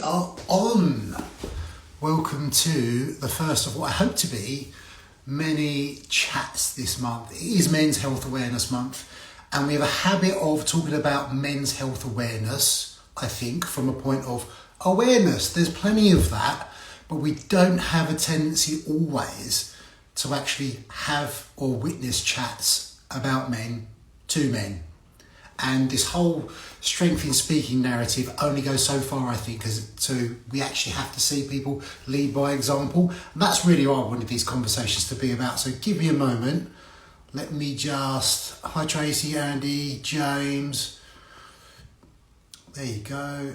are on. Welcome to the first of what I hope to be many chats this month. It is Men's Health Awareness Month, and we have a habit of talking about men's health awareness, I think, from a point of awareness. There's plenty of that, but we don't have a tendency always to actually have or witness chats about men to men. And this whole strength in speaking narrative only goes so far, I think, as to we actually have to see people lead by example. And that's really what I wanted these conversations to be about. So give me a moment. Let me just... Hi, Tracy, Andy, James. There you go.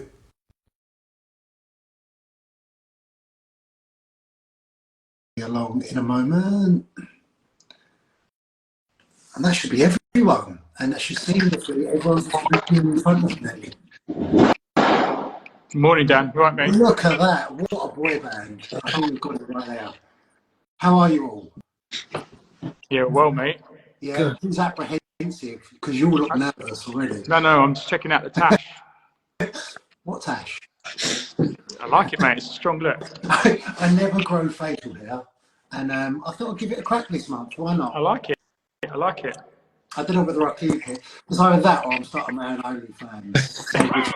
Along in a moment. And that should be everyone. And that should seamlessly, everyone's in front of me. Good morning, Dan. You all right, mate? Look at that. What a boy band. I think we've got it right there. How are you all? Yeah, well, mate. Yeah, good. Who's apprehensive? Because you all look nervous already. No, I'm just checking out the tash. What tash? I like it, mate. It's a strong look. I never grow facial hair. And I thought I'd give it a crack this month. Why not? I like it. I like it. I don't know whether I keep it. It's either that or I'm starting my own OnlyFans.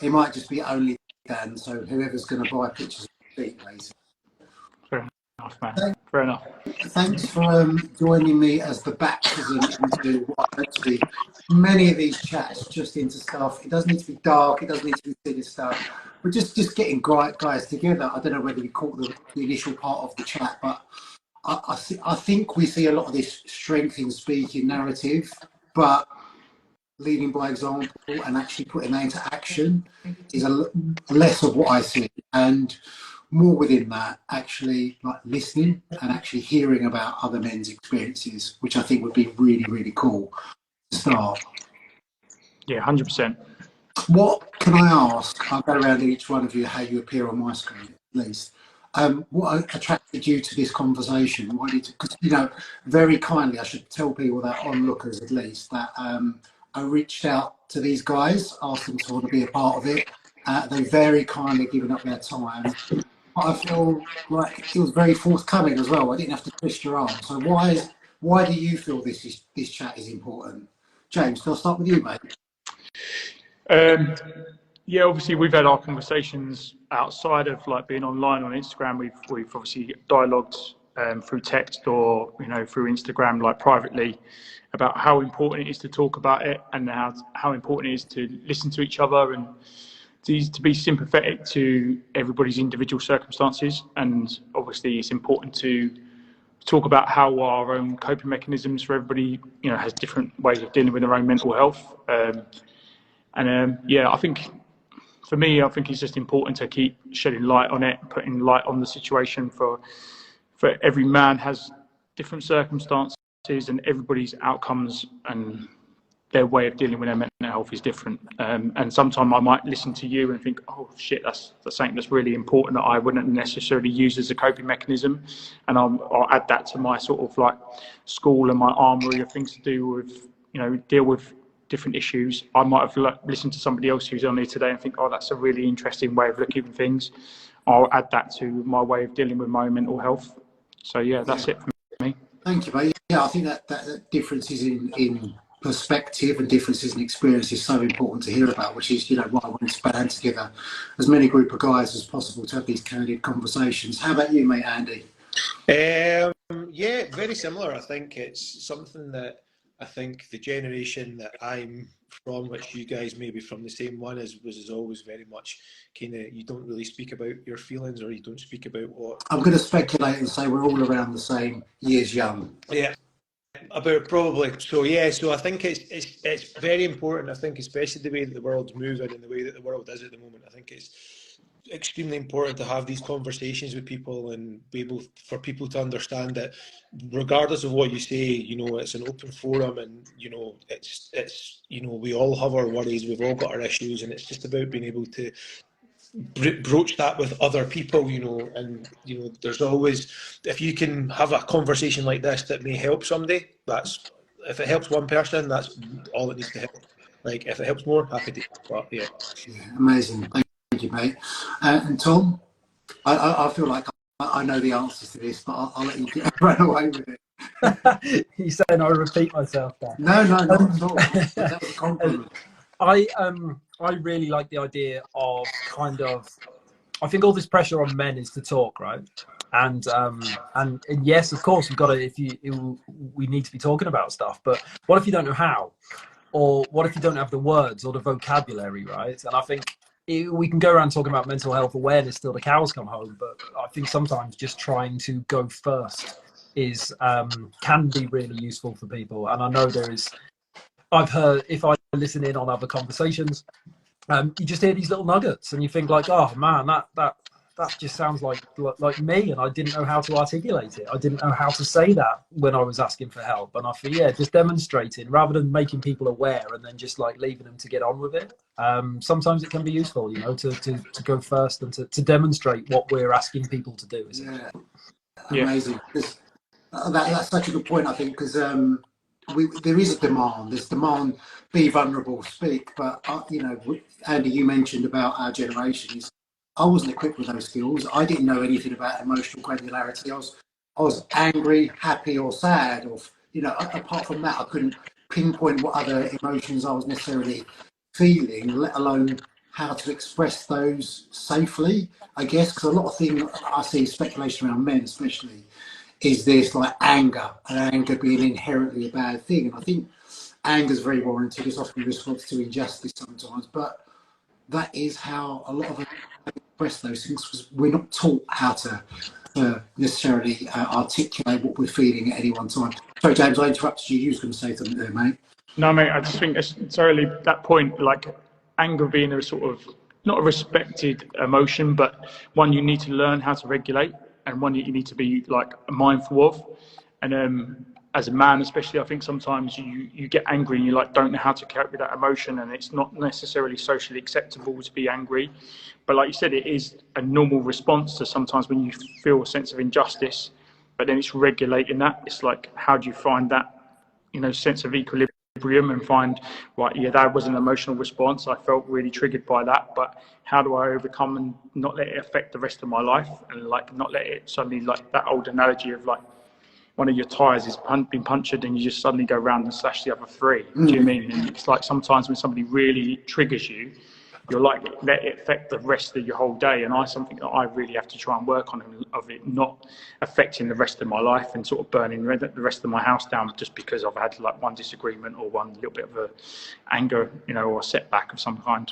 It might just be OnlyFans, so whoever's going to buy pictures of feet, basically. Fair enough, man. Fair enough. Thanks for joining me as the baptism into what I hope to be many of these chats, just into stuff. It doesn't need to be dark. It doesn't need to be serious stuff. We're just getting guys together. I don't know whether you caught the initial part of the chat, but I think we see a lot of this strength in speaking narrative, but leading by example and actually putting that into action is less of what I see, and more within that actually like listening and actually hearing about other men's experiences, which I think would be really, really cool to start. Yeah, 100%. What can I ask? I'll go around each one of you how you appear on my screen, at least. What attracted you to this conversation? Why did? Because very kindly, I should tell people that onlookers at least that I reached out to these guys, asked them to want to be a part of it. They very kindly given up their time. I feel like it was very forthcoming as well. I didn't have to twist your arm. So why do you feel this chat is important? James, can I start with you, mate? Yeah, obviously we've had our conversations outside of like being online on Instagram. We've obviously dialogued through text or through Instagram, like privately, about how important it is to talk about it and how important it is to listen to each other and to be sympathetic to everybody's individual circumstances. And obviously it's important to talk about how our own coping mechanisms for everybody has different ways of dealing with their own mental health. I think for me, I think it's just important to keep shedding light on it, putting light on the situation. For every man has different circumstances, and everybody's outcomes and their way of dealing with their mental health is different. And sometimes I might listen to you and think, oh shit, that's something that's really important that I wouldn't necessarily use as a coping mechanism, and I'll add that to my sort of like school and my armory of things to do with deal with different issues. I might have listened to somebody else who's on here today and think, oh, that's a really interesting way of looking at things. I'll add that to my way of dealing with my own mental health. So yeah, that's it for me. Thank you, mate. Yeah, I think that differences in perspective and differences in experience is so important to hear about, which is why I want to band together as many group of guys as possible to have these candid conversations. How about you, mate, Andy? Yeah, very similar. I think it's something that I think the generation that I'm from, which you guys may be from the same one, is always very much kind of, you don't really speak about your feelings, or you don't speak about what... I'm going to speculate and say we're all around the same years young. Yeah, about probably. So yeah, so I think it's very important. I think especially the way that the world's moving and the way that the world is at the moment, I think it's extremely important to have these conversations with people and be able for people to understand that regardless of what you say, it's an open forum, and it's we all have our worries, we've all got our issues, and it's just about being able to broach that with other people, and there's always, if you can have a conversation like this that may help somebody, if it helps one person, that's all it needs to help. Like if it helps more, happy to. But yeah, amazing. Thank Thank you, mate. And Tom, I feel like I know the answers to this, but I'll let you run away with it. You saying I repeat myself there? No, not at all. That was a compliment. I really like the idea of kind of, I think all this pressure on men is to talk, right? And yes, of course, we've got to, we need to be talking about stuff, but what if you don't know how? Or what if you don't have the words or the vocabulary, right? And I think we can go around talking about mental health awareness till the cows come home, but I think sometimes just trying to go first is can be really useful for people. And I know I've heard, if I listen in on other conversations, you just hear these little nuggets and you think like, oh man, that just sounds like me, and I didn't know how to articulate it. I didn't know how to say that when I was asking for help. And I feel, yeah, just demonstrating rather than making people aware and then just like leaving them to get on with it. Sometimes it can be useful, you know, to go first and to demonstrate what we're asking people to do. Yeah, amazing. That's such a good point, I think, because there is a demand. There's demand, be vulnerable, speak. But, you know, Andy, you mentioned about our generation. I wasn't equipped with those skills. I didn't know anything about emotional granularity. I was angry, happy, or sad, or, you know, apart from that, I couldn't pinpoint what other emotions I was necessarily feeling, let alone how to express those safely, I guess, because a lot of things I see speculation around men, especially, is this like anger, and anger being inherently a bad thing. And I think anger is very warranted. It's often a response to injustice sometimes, but that is how a lot of us express those things, because we're not taught how to necessarily articulate what we're feeling at any one time. Sorry, James, I interrupted you. You was going to say something there, mate. No, mate, I just think necessarily that point, like anger being a sort of, not a respected emotion, but one you need to learn how to regulate, and one that you need to be like mindful of. And as a man, especially, I think sometimes you get angry and you like don't know how to cope with that emotion, and it's not necessarily socially acceptable to be angry. But like you said, it is a normal response to sometimes when you feel a sense of injustice, but then it's regulating that. It's like, how do you find that, you know, sense of equilibrium and find, right, yeah, that was an emotional response. I felt really triggered by that, but how do I overcome and not let it affect the rest of my life, and like not let it suddenly, like that old analogy of like one of your tires is been punctured and you just suddenly go around and slash the other three. Do you mean? And it's like sometimes when somebody really triggers you, you're like, let it affect the rest of your whole day. And something that I really have to try and work on, of it not affecting the rest of my life and sort of burning the rest of my house down just because I've had like one disagreement or one little bit of a anger, you know, or setback of some kind.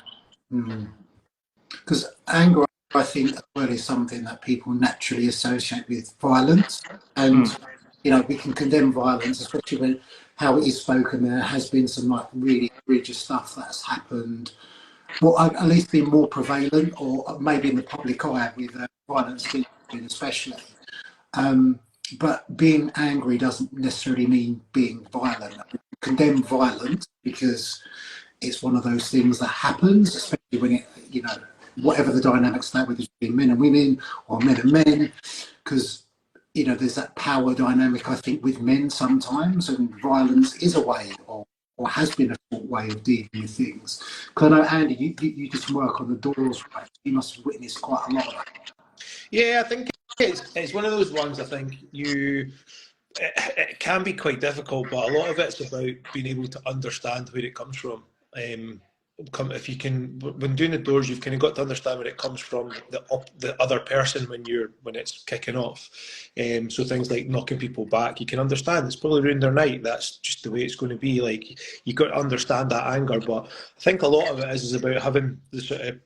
Because anger, I think, as well, is something that people naturally associate with violence. And, you know, we can condemn violence, especially when how it is spoken. There has been some like really egregious stuff that's happened, well, at least been more prevalent, or maybe in the public eye with violence, especially. But being angry doesn't necessarily mean being violent. We condemn violence because it's one of those things that happens, especially when it, you know, whatever the dynamics that with between men and women or men and men, because, you know, there's that power dynamic, I think, with men sometimes, and violence is a way of, or has been a way of dealing with things. Because I know, Andy, you did some work on the doors, right? You must have witnessed quite a lot of that. Yeah, I think it's one of those ones. I think it can be quite difficult, but a lot of it's about being able to understand where it comes from. If you can, when doing the doors, you've kind of got to understand where it comes from, the other person when it's kicking off. So things like knocking people back, you can understand it's probably ruined their night. That's just the way it's going to be. Like, you got to understand that anger. But I think a lot of it is about having the sort of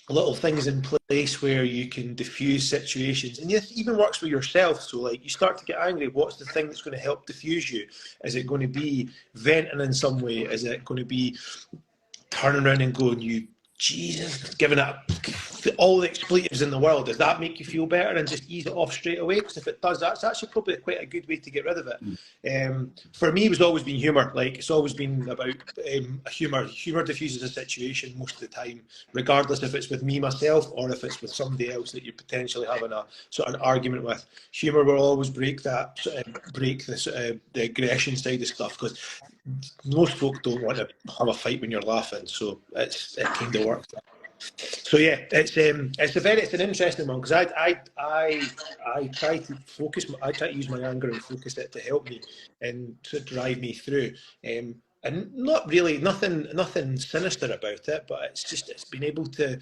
little things in place where you can diffuse situations, and it even works for yourself. So like, you start to get angry, what's the thing that's going to help diffuse you? Is it going to be venting in some way? Is it going to be turning around and going, you Jesus, giving it all the expletives in the world? Does that make you feel better and just ease it off straight away? Because if it does, that's actually probably quite a good way to get rid of it. For me, it's always been humour. Like, it's always been about humour. Humour diffuses a situation most of the time, regardless if it's with me myself or if it's with somebody else that you're potentially having a sort of an argument with. Humour will always break that, the aggression side of stuff, because most folk don't want to have a fight when you're laughing. So it kind of works. So yeah, it's an interesting one, because I try to focus, I try to use my anger and focus it to help me and to drive me through, and not really nothing sinister about it, but it's been able to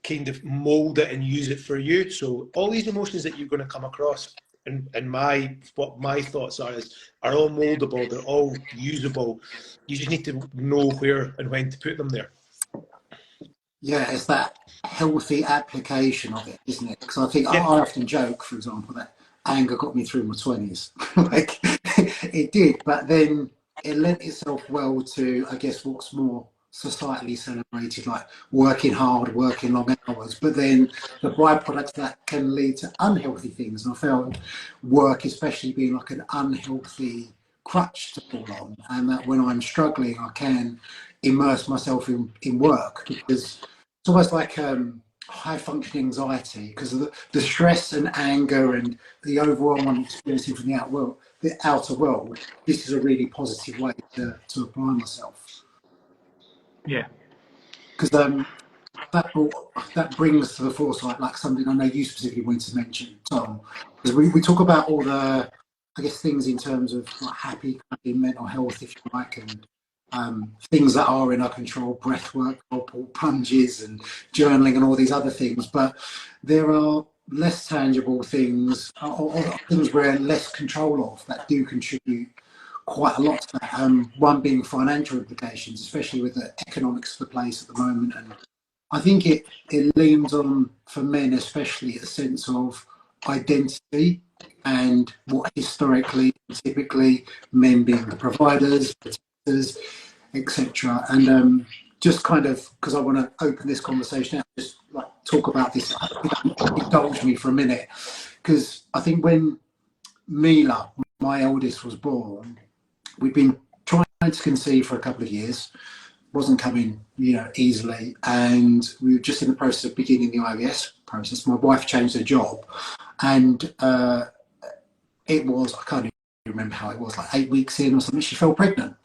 kind of mold it and use it for you. So all these emotions that you're going to come across, and what my thoughts are all moldable, they're all usable. You just need to know where and when to put them there. Yeah, it's that healthy application of it, isn't it? Because I think Yeah. I often joke, for example, that anger got me through my 20s. Like, it did, but then it lent itself well to, I guess, what's more societally celebrated, like working hard, working long hours. But then the byproducts that can lead to unhealthy things. And I felt work, especially, being like an unhealthy crutch to fall on, and that when I'm struggling, I can immerse myself in work, because it's almost like high functioning anxiety, because of the stress and anger and the overall I'm experiencing from the outer world. This is a really positive way to apply myself. Yeah. Because that brings to the foresight, like something I know you specifically wanted to mention, Tom, because we talk about all the, I guess, things in terms of like happy mental health, if you like, and things that are in our control, breath work, or plunges and journaling and all these other things. But there are less tangible things, or things we're less control of, that do contribute quite a lot to that. One being financial implications, especially with the economics of the place at the moment. And I think it leans on, for men especially, a sense of identity, and what historically, typically, men being the providers, protectors, etc. And just kind of, because I want to open this conversation out, just like talk about this, indulge me for a minute, because I think when Mila, my eldest, was born, we'd been trying to conceive for a couple of years. Wasn't coming, easily, and we were just in the process of beginning the IVF process. My wife changed her job, and it was, I can't even remember how it was, like 8 weeks in or something, she fell pregnant.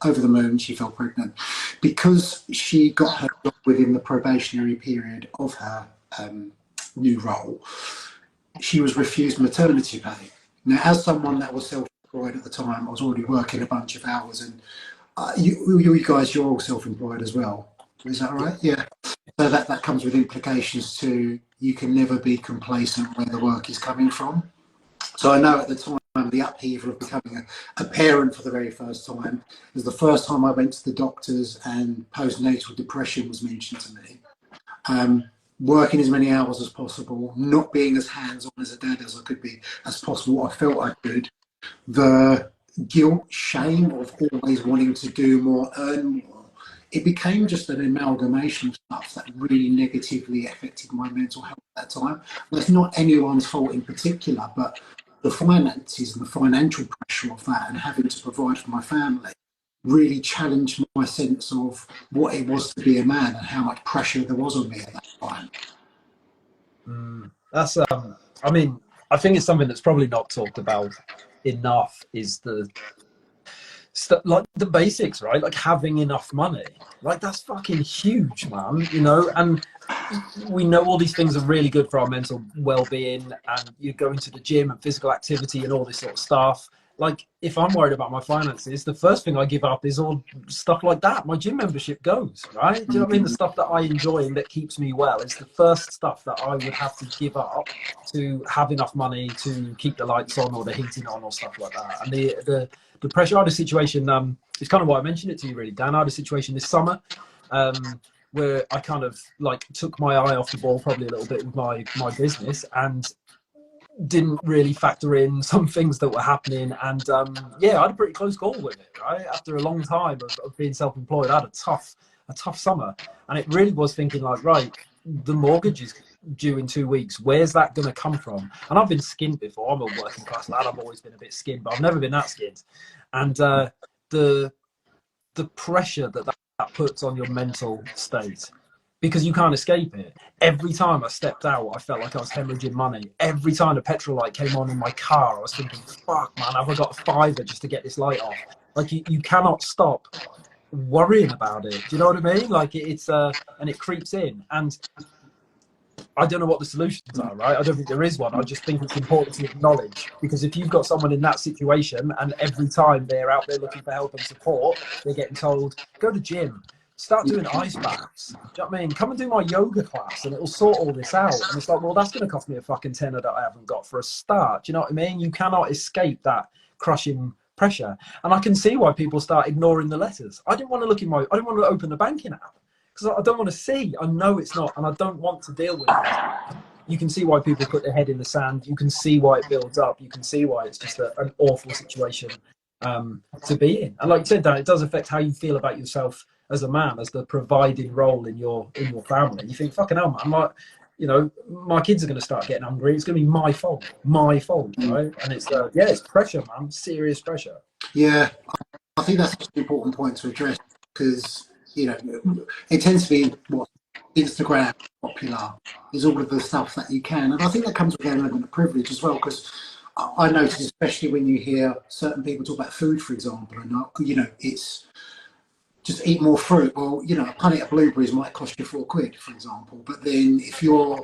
Over the moon, she fell pregnant because she got her job within the probationary period of her new role. She was refused maternity pay. Now, as someone that was self-employed at the time, I was already working a bunch of hours, and you guys, you're all self-employed as well. Is that right? Yeah. So that comes with implications to, you can never be complacent where the work is coming from. So I know at the time, the upheaval of becoming a parent for the very first time, it was the first time I went to the doctors and postnatal depression was mentioned to me. Working as many hours as possible, not being as hands-on as a dad as I could be as possible. I felt I could. The guilt, shame of always wanting to do more, earn more. It became just an amalgamation of stuff that really negatively affected my mental health at that time. That's not anyone's fault in particular, but the finances and the financial pressure of that, and having to provide for my family, really challenged my sense of what it was to be a man and how much pressure there was on me at that time. That's I mean, I think it's something that's probably not talked about enough, is like the basics, right? Like having enough money. Like, that's fucking huge, man, and we know all these things are really good for our mental well-being, and you're going to the gym and physical activity and all this sort of stuff. Like, if I'm worried about my finances, the first thing I give up is all stuff like that. My gym membership goes, right? Do you know what I mean? The stuff that I enjoy and that keeps me well is the first stuff that I would have to give up to have enough money to keep the lights on or the heating on or stuff like that. And the pressure, I had a situation, it's kind of why I mentioned it to you really, Dan. I had a situation this summer where I kind of like took my eye off the ball probably a little bit with my business, and didn't really factor in some things that were happening. And I had a pretty close call with it, right? After a long time of being self-employed, I had a tough summer, and it really was thinking like, right, the mortgage is due in 2 weeks. Where's that going to come from? And I've been skinned before. I'm a working class lad. I've always been a bit skinned, but I've never been that skinned. And the pressure that puts on your mental state, because you can't escape it. Every time I stepped out, I felt like I was hemorrhaging money. Every time the petrol light came on in my car, I was thinking, fuck, man, have I got a fiver just to get this light off? Like, you cannot stop worrying about it. Do you know what I mean? Like it's and it creeps in, and I don't know what the solutions are, right? I don't think there is one. I just think it's important to acknowledge, because if you've got someone in that situation and every time they're out there looking for help and support, they're getting told, go to gym, start doing ice baths. Do you know what I mean? Come and do my yoga class and it'll sort all this out. And it's like, well, that's going to cost me a fucking tenner that I haven't got for a start. Do you know what I mean? You cannot escape that crushing pressure. And I can see why people start ignoring the letters. I didn't want to open the banking app, because I don't want to see. I know it's not, and I don't want to deal with it. You can see why people put their head in the sand. You can see why it builds up. You can see why it's just an awful situation to be in. And like you said, Dan, it does affect how you feel about yourself as a man, as the providing role in your family. You think, fucking hell, man, like, you know, my kids are going to start getting hungry. It's going to be my fault, right? And it's it's pressure, man, serious pressure. Yeah, I think that's an important point to address, because you know it tends to be what Instagram popular is, all of the stuff that you can, and I think that comes with an element of privilege as well, because I notice, especially when you hear certain people talk about food, for example, and you know, it's just eat more fruit. Well, you know, a punnet of blueberries might cost you £4, for example, but then if you're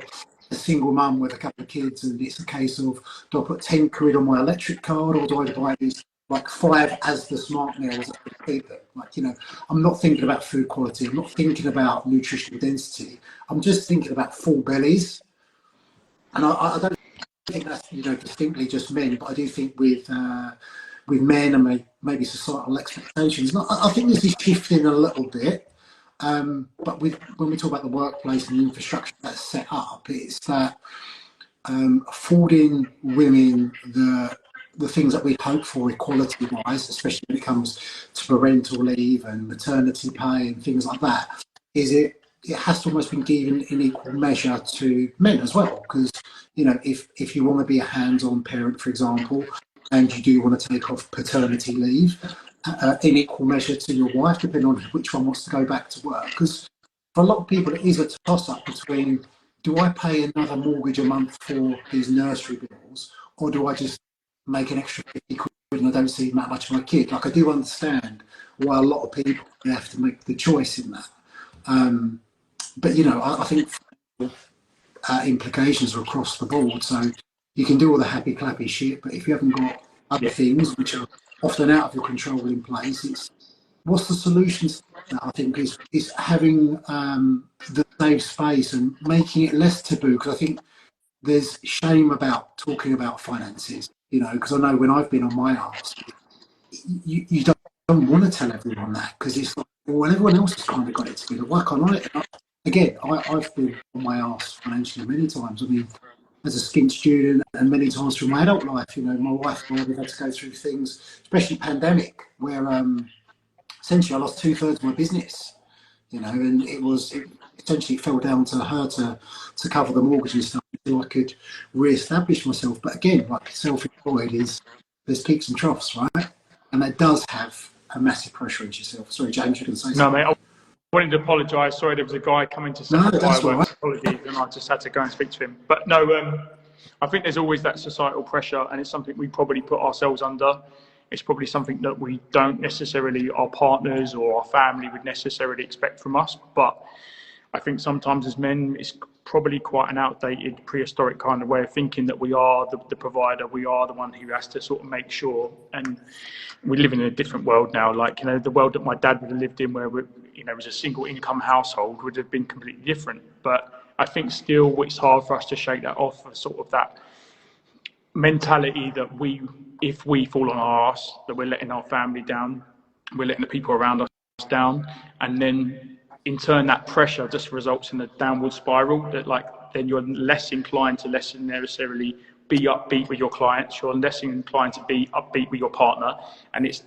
a single mum with a couple of kids and it's a case of, do I put £10 on my electric card, or do I buy these like 5 as the smart meals that feed them? Like, you know, I'm not thinking about food quality, I'm not thinking about nutritional density, I'm just thinking about full bellies. And I don't think that's, you know, distinctly just men, but I do think with men and maybe societal expectations, and I think this is shifting a little bit. But when we talk about the workplace and the infrastructure that's set up, it's that affording women the things that we hope for equality-wise, especially when it comes to parental leave and maternity pay and things like that, is it has to almost be given in equal measure to men as well. Because, you know, if you want to be a hands-on parent, for example, and you do want to take off paternity leave in equal measure to your wife, depending on which one wants to go back to work. Because for a lot of people, it is a toss-up between, do I pay another mortgage a month for these nursery bills, or do I just make an extra 50 quid and I don't see that much of my kid? Like, I do understand why a lot of people have to make the choice in that. But, you know, I think implications are across the board. So you can do all the happy clappy shit, but if you haven't got other things which are often out of your control in place, it's what's the solution to that? I think is having the safe space and making it less taboo, because I think there's shame about talking about finances, you know, because I know when I've been on my arse, you don't want to tell everyone that, because it's like, well, everyone else has kind of got it together, why can't I? Again, I've been on my arse financially many times. I mean, as a skint student and many times through my adult life, you know, my wife and I, we've had to go through things, especially pandemic, where essentially I lost 2/3 of my business, you know, and it essentially fell down to her to cover the mortgage and stuff until I could re-establish myself. But again, like self-employed, there's peaks and troughs, right? And that does have a massive pressure into yourself. Sorry, James, you can say something. No, mate, I wanted to apologise. Sorry, there was a guy coming to set up fireworks. Apologies, and I just had to go and speak to him. But no, I think there's always that societal pressure, and it's something we probably put ourselves under. It's probably something that we don't necessarily, our partners or our family would necessarily expect from us. But I think sometimes as men, it's probably quite an outdated, prehistoric kind of way of thinking that we are the provider, we are the one who has to sort of make sure. And we live in a different world now. Like, you know, the world that my dad would have lived in, where it was a single income household, would have been completely different. But I think still it's hard for us to shake that off, of sort of that mentality that if we fall on our arse, that we're letting our family down, we're letting the people around us down, and then in turn that pressure just results in a downward spiral, that like then you're less inclined to necessarily be upbeat with your clients, you're less inclined to be upbeat with your partner, and it's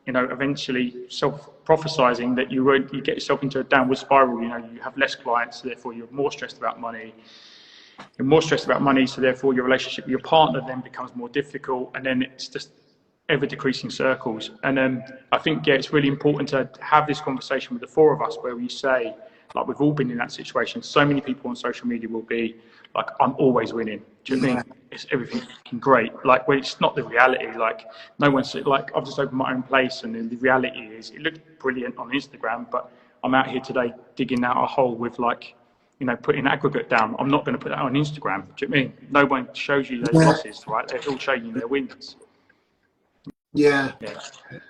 eventually self-prophesizing that you get yourself into a downward spiral. You know, you have less clients, so therefore you're more stressed about money. You're more stressed about money, so therefore your relationship with your partner then becomes more difficult, and then it's just ever decreasing circles. And I think it's really important to have this conversation with the four of us, where we say like we've all been in that situation. So many people on social media will be like, I'm always winning. Do you know what I mean? It's everything great. Like, when it's not the reality. Like, no one's like, I've just opened my own place, and the reality is, it looked brilliant on Instagram, but I'm out here today digging out a hole with, like, you know, putting aggregate down. I'm not going to put that on Instagram. Do you know what I mean? No one shows you those losses, right? They all show you their wins. Yeah.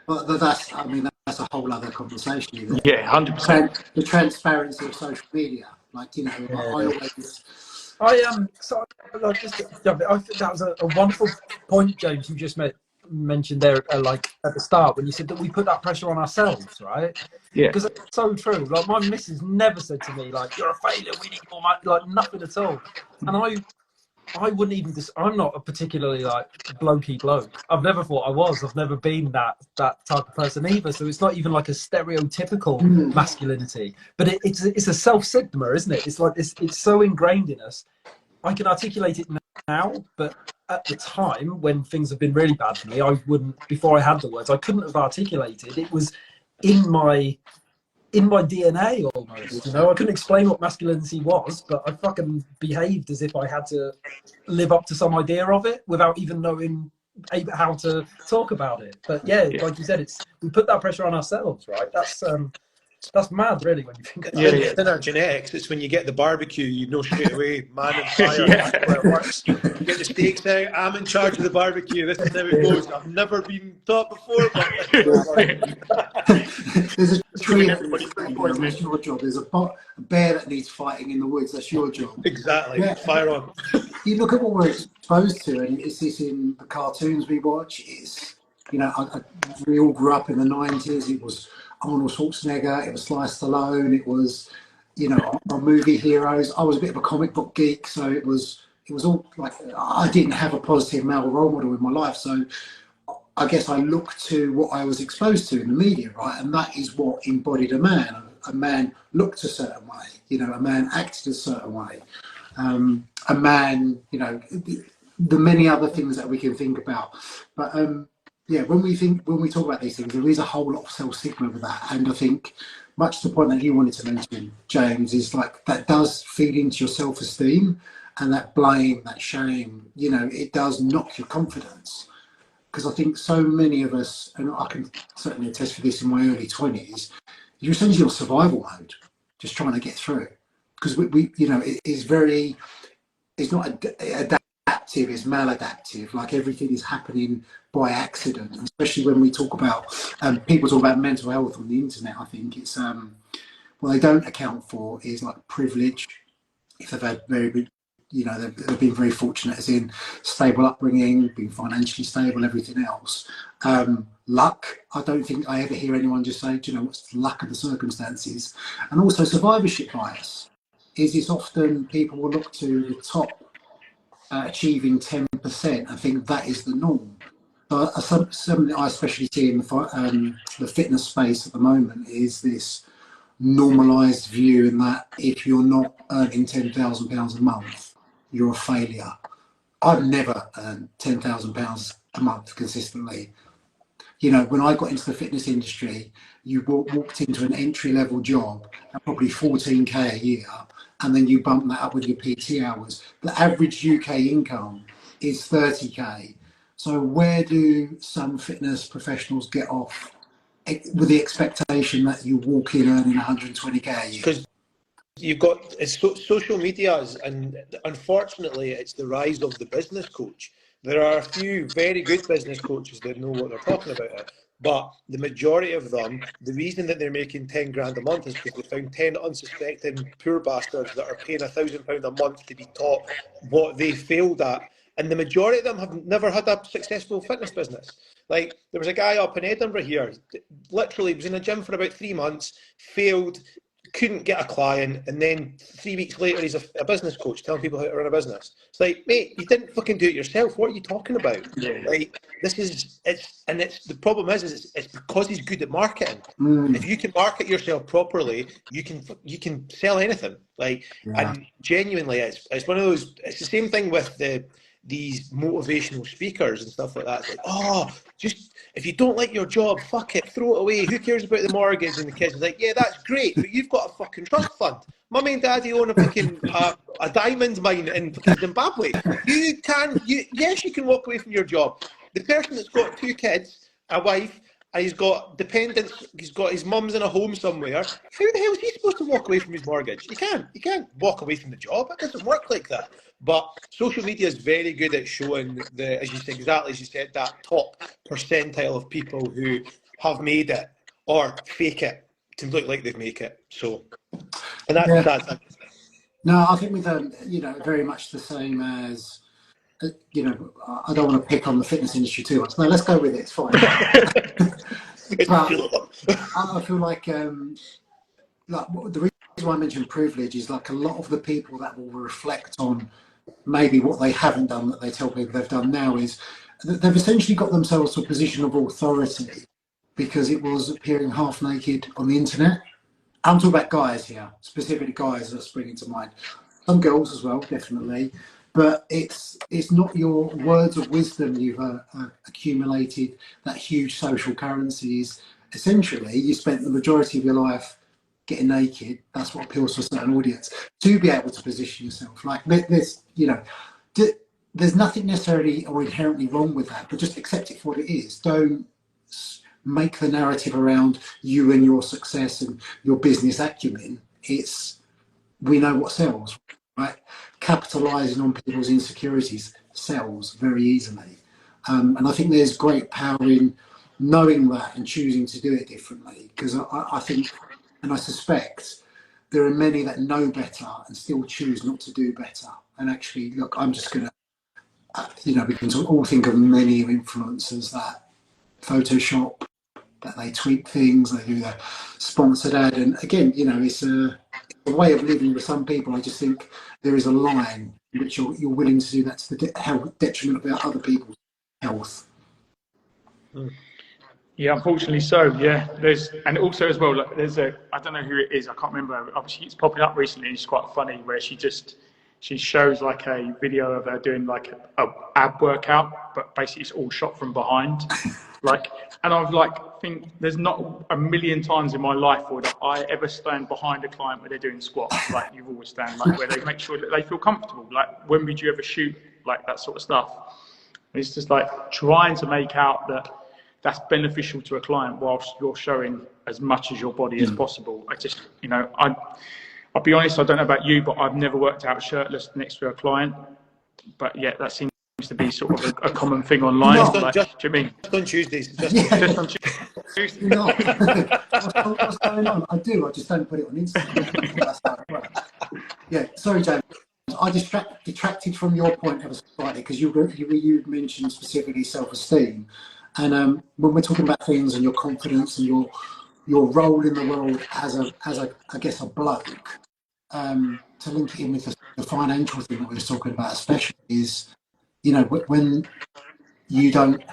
But that's, I mean, that's a whole other conversation. Yeah, 100%. The transparency of social media, like, you know, I always. So I just I think that was a wonderful point, James. You just mentioned there, like at the start when you said that we put that pressure on ourselves, right? Yeah. Because it's so true. Like, my missus never said to me like, "You're a failure, we need more money," like nothing at all. And I wouldn't even. I'm not a particularly like blokey bloke. I've never thought I was. I've never been that type of person either. So it's not even like a stereotypical masculinity. But it's a self stigma, isn't it? It's like it's so ingrained in us. I can articulate it now, but at the time when things have been really bad for me, I wouldn't. Before I had the words, I couldn't have articulated. It was in my DNA almost, you know. I couldn't explain what masculinity was, but I fucking behaved as if I had to live up to some idea of it without even knowing how to talk about it. But yeah, like you said, we put that pressure on ourselves, right? That's mad, really, when you think about it. It's in our genetics. It's when you get the barbecue, you know straight away, man and fire, that's where it works. You get the steaks out, I'm in charge of the barbecue, this is how it goes. I've never been taught before, but there's a tree, that's your job. There's a bear that needs fighting in the woods, that's your job. Exactly, fire on. You look at what we're exposed to, and it's this in the cartoons we watch. It's, you know, we all grew up in the 90s. It was Arnold Schwarzenegger, it was Sly Stallone, it was, you know, our movie heroes. I was a bit of a comic book geek, so it was all like, I didn't have a positive male role model in my life, so I guess I looked to what I was exposed to in the media, right? And that is what embodied a man. A man looked a certain way, you know, a man acted a certain way. A man, you know, the many other things that we can think about. But yeah, when we talk about these things, there is a whole lot of self-stigma with that. And I think, much to the point that you wanted to mention, James, is like that does feed into your self-esteem, and that blame, that shame, you know, it does knock your confidence. Because I think so many of us, and I can certainly attest for this in my early 20s, you're essentially on survival mode, just trying to get through. Because we you know, it's not adaptive, it's maladaptive. Like, everything is happening by accident, especially when we talk about, people talk about mental health on the internet. I think it's, what they don't account for is like privilege. If they've had very good, you know, they've been very fortunate, as in stable upbringing, being financially stable, everything else. Luck, I don't think I ever hear anyone just say, do you know, what's the luck of the circumstances? And also survivorship bias. Is it's often people will look to the top achieving 10% and think that is the norm. But something I especially see in the fitness space at the moment is this normalised view, in that if you're not earning £10,000 a month, you're a failure. I've never earned £10,000 a month consistently. You know, when I got into the fitness industry, you walked into an entry-level job at probably 14k a year, and then you bump that up with your PT hours. The average UK income is 30k. So where do some fitness professionals get off with the expectation that you walk in earning 120k a year? Because you've got social media, and unfortunately it's the rise of the business coach. There are a few very good business coaches that know what they're talking about, but the majority of them, the reason that they're making 10 grand a month is because they found 10 unsuspecting poor bastards that are paying £1,000 a month to be taught what they failed at. And the majority of them have never had a successful fitness business. Like, there was a guy up in Edinburgh here, literally was in a gym for about 3 months, failed, couldn't get a client, and then 3 weeks later he's a business coach telling people how to run a business. It's like, mate, you didn't fucking do it yourself. What are you talking about? Yeah. Like, the problem is it's because he's good at marketing. If you can market yourself properly, you can sell anything. Like, and genuinely, it's one of those. It's the same thing with these motivational speakers and stuff like that. It's like, if you don't like your job, fuck it, throw it away. Who cares about the mortgage? And the kids are like, yeah, that's great, but you've got a fucking trust fund. Mummy and Daddy own a fucking a diamond mine in fucking Zimbabwe. Yes, you can walk away from your job. The person that's got 2 kids, a wife, and he's got dependents, he's got his mum's in a home somewhere. How the hell is he supposed to walk away from his mortgage? He can't. He can't walk away from the job. It doesn't work like that. But social media is very good at showing as you said, exactly as you said, that top percentile of people who have made it or fake it to look like they've made it. So, and that's no, I think with very much the same as. I don't want to pick on the fitness industry too much. No, let's go with it. It's fine. But I feel like the reason why I mentioned privilege is like a lot of the people that will reflect on maybe what they haven't done that they tell people they've done now is that they've essentially got themselves to a position of authority because it was appearing half naked on the internet. I'm talking about guys here, specifically guys that spring into mind. Some girls as well, definitely. But it's not your words of wisdom you've accumulated, that huge social currency is essentially you spent the majority of your life getting naked. That's what appeals to a certain audience. To be able to position yourself, like there's nothing necessarily or inherently wrong with that, but just accept it for what it is. Don't make the narrative around you and your success and your business acumen. We know what sells. Right, capitalising on people's insecurities sells very easily, and I think there's great power in knowing that and choosing to do it differently. Because I think, and I suspect, there are many that know better and still choose not to do better. And actually, look, I'm just gonna, we can all think of many influencers that Photoshop, that they tweak things, they do their sponsored ad, and again, it's a way of living with some people. I just think there is a line in which you're willing to do that to the detriment of other people's health. Yeah, unfortunately so. Yeah, and also as well, like, I don't know who it is. I can't remember. Obviously, it's popping up recently. And it's quite funny where she shows like a video of her doing like a ab workout, but basically it's all shot from behind. And I've think there's not a million times in my life would I ever stand behind a client where they're doing squats. Like you always stand where they make sure that they feel comfortable. Like when would you ever shoot like that sort of stuff? It's just like trying to make out that that's beneficial to a client whilst you're showing as much as your body as possible. I just, I'll be honest, I don't know about you, but I've never worked out shirtless next to a client. But yeah, that seems to be sort of a common thing online. Just do you mean? On Tuesdays. Just on Tuesdays. What's going on? I just don't put it on Instagram. That's how it works. Yeah, sorry, James. I detracted from your point ever slightly because you mentioned specifically self-esteem, and when we're talking about things and your confidence and your role in the world as a bloke, to link it in with the financial thing that we were talking about, especially is when you don't.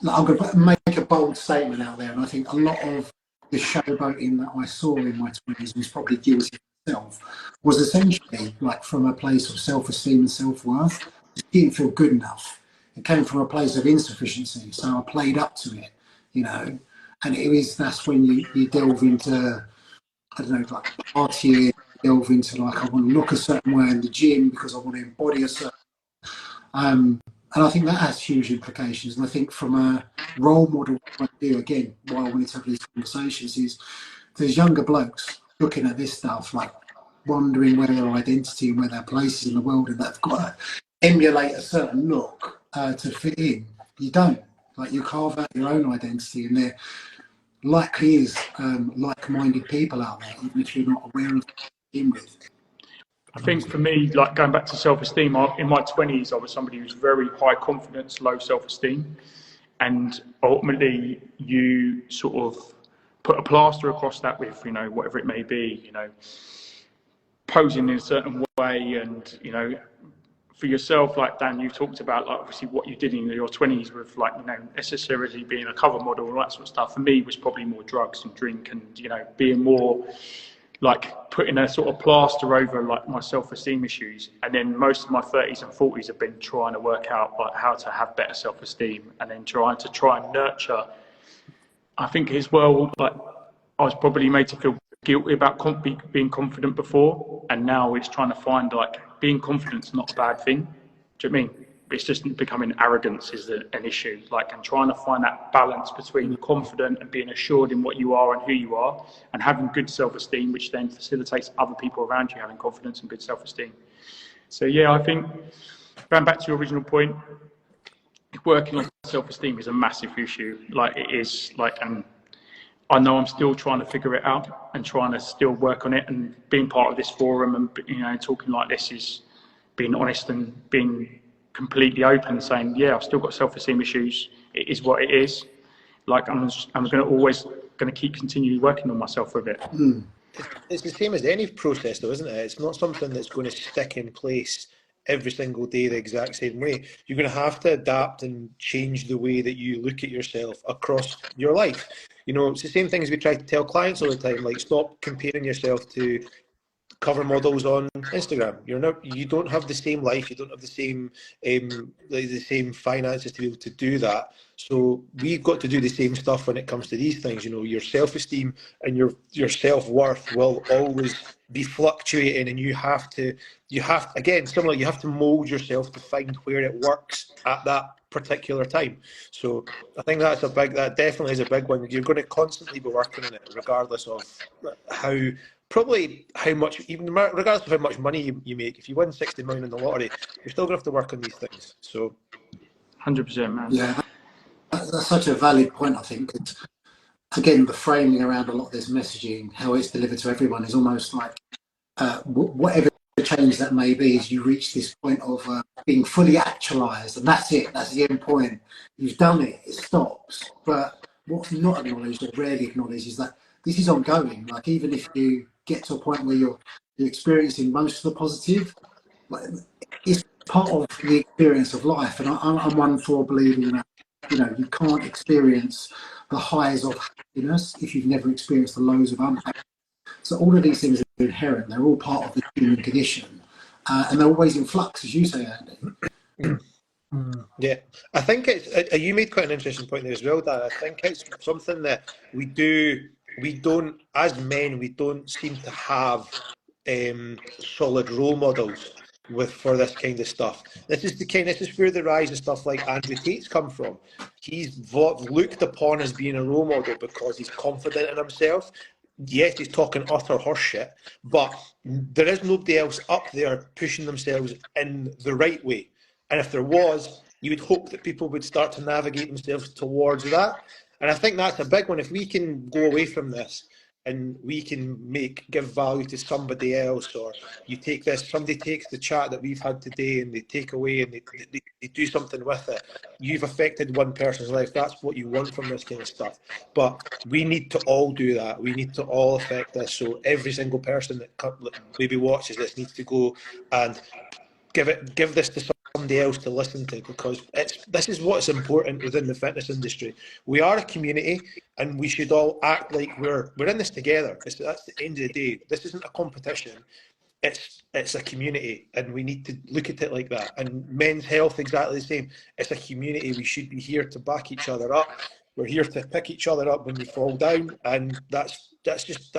I'm going to make a bold statement out there, and I think a lot of the showboating that I saw in my 20s was probably guilty myself, was essentially like from a place of self-esteem and self-worth. It didn't feel good enough. It came from a place of insufficiency, so I played up to it, and that's when you delve into, I don't know, like partying, delve into like I want to look a certain way in the gym because I want to embody a certain and I think that has huge implications. And I think from a role model point of view, again, why I wanted to have these conversations is there's younger blokes looking at this stuff, like wondering where their identity and where their place is in the world, and they've got to emulate a certain look to fit in. You don't. Like you carve out your own identity, and there likely is like-minded people out there, even if you're not aware of it to begin with. I think for me, like going back to self-esteem, in my 20s, I was somebody who's very high confidence, low self-esteem. And ultimately, you sort of put a plaster across that with, whatever it may be, posing in a certain way. And, for yourself, like Dan, you've talked about, like, obviously what you did in your 20s with, like, necessarily being a cover model and all that sort of stuff. For me, it was probably more drugs and drink and, being more like putting a sort of plaster over like my self-esteem issues, and then most of my 30s and 40s have been trying to work out like how to have better self-esteem, and then try and nurture. I think as well, like I was probably made to feel guilty about being confident before, and now it's trying to find like being confident's not a bad thing. Do you know what I mean? It's just becoming arrogance is an issue, like, and trying to find that balance between confident and being assured in what you are and who you are, and having good self-esteem, which then facilitates other people around you having confidence and good self-esteem. So yeah, I think going back to your original point, working on self-esteem is a massive issue. Like it is, like, and I know I'm still trying to figure it out and trying to still work on it, and being part of this forum and, you know, talking like this is being honest and being completely open, saying, yeah, I've still got self-esteem issues. It is what it is. Like I'm always going to keep continually working on myself with it. It's the same as any process, though, isn't it? It's not something that's going to stick in place every single day the exact same way. You're going to have to adapt and change the way that you look at yourself across your life. You know, it's the same things we try to tell clients all the time, like stop comparing yourself to cover models on Instagram. You don't have the same life, you don't have the same finances to be able to do that. So we've got to do the same stuff when it comes to these things. You know, your self-esteem and your self-worth will always be fluctuating, and you have to mold yourself to find where it works at that particular time. So I think that definitely is a big one. You're going to constantly be working on it, regardless of regardless of how much money you make. If you win 60 million in the lottery, you're still going to have to work on these things. So 100%, man. Yeah, that's such a valid point, I think. It's, again, the framing around a lot of this messaging, how it's delivered to everyone, is almost like whatever the change that may be, is you reach this point of being fully actualized, and that's it, that's the end point. You've done it, it stops. But what's not acknowledged, or rarely acknowledged, is that this is ongoing. Like, even if you get to a point where you're experiencing most of the positive, like, it's part of the experience of life. And I'm one for believing that, you know, you can't experience the highs of happiness if you've never experienced the lows of unhappiness. So all of these things are inherent. They're all part of the human condition, and they're always in flux, as you say, Andy. Yeah, I think you made quite an interesting point there as well, Dan. I think it's something that we don't, as men, we don't seem to have solid role models for this kind of stuff. This is where the rise of stuff like Andrew Tate's come from. He's looked upon as being a role model because he's confident in himself. Yes, he's talking utter horseshit, but there is nobody else up there pushing themselves in the right way. And if there was, you would hope that people would start to navigate themselves towards that. And I think that's a big one. If we can go away from this and we can give value to somebody else, or somebody takes the chat that we've had today and they take away and they do something with it. You've affected one person's life. That's what you want from this kind of stuff. But we need to all do that. We need to all affect this. So every single person that maybe watches this needs to go and give this to somebody else to listen to, because this is what's important within the fitness industry. We are a community, and we should all act like we're in this together. That's the end of the day. This isn't a competition. It's a community, and we need to look at it like that. And men's health, exactly the same. It's a community. We should be here to back each other up. We're here to pick each other up when we fall down, and that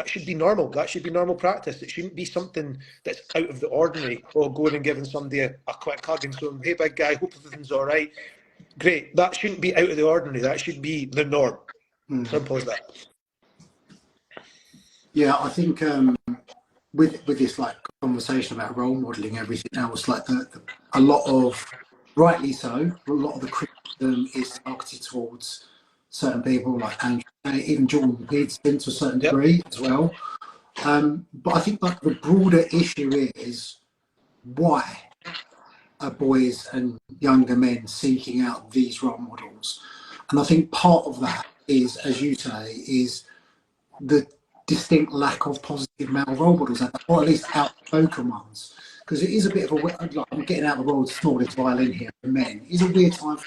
should be normal. That should be normal practice. It shouldn't be something that's out of the ordinary, or going and giving somebody a quick hug and saying, "Hey, big guy, hope everything's all right." Great. That shouldn't be out of the ordinary. That should be the norm. Simple as that. Yeah, I think with this like conversation about role modelling, everything else, like a lot of, rightly so, a lot of the criticism is targeted towards certain people like Andrew, even Jordan Peterson to a certain degree as well. But I think like the broader issue is, why are boys and younger men seeking out these role models? And I think part of that is, as you say, is the distinct lack of positive male role models, or at least outspoken ones. Because it is a bit of a, like, I'm getting out of the role to snore this violin here for men. It's a weird time.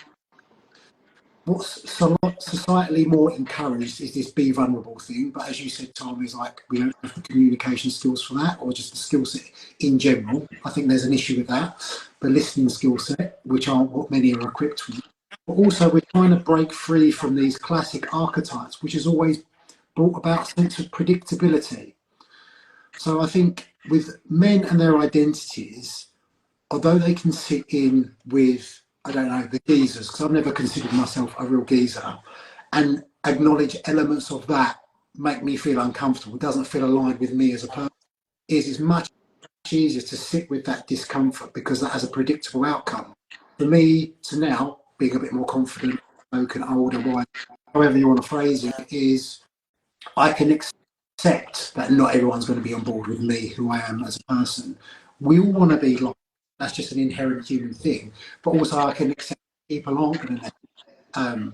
what's societally more encouraged is this be vulnerable thing. But as you said, Tom, is like we don't have the communication skills for that, or just the skill set in general. I think there's an issue with that, the listening skill set, which aren't what many are equipped with. But also, we're trying to break free from these classic archetypes, which has always brought about a sense of predictability. So I think with men and their identities, although they can sit in with, I don't know, the geezers, because I've never considered myself a real geezer, and acknowledge elements of that make me feel uncomfortable, doesn't feel aligned with me as a person, it's much easier to sit with that discomfort because that has a predictable outcome. For me to now, being a bit more confident, spoken, older, wise, however you want to phrase it, is I can accept that not everyone's going to be on board with me, who I am as a person. We all want to be like, that's just an inherent human thing. But also I can accept people aren't going to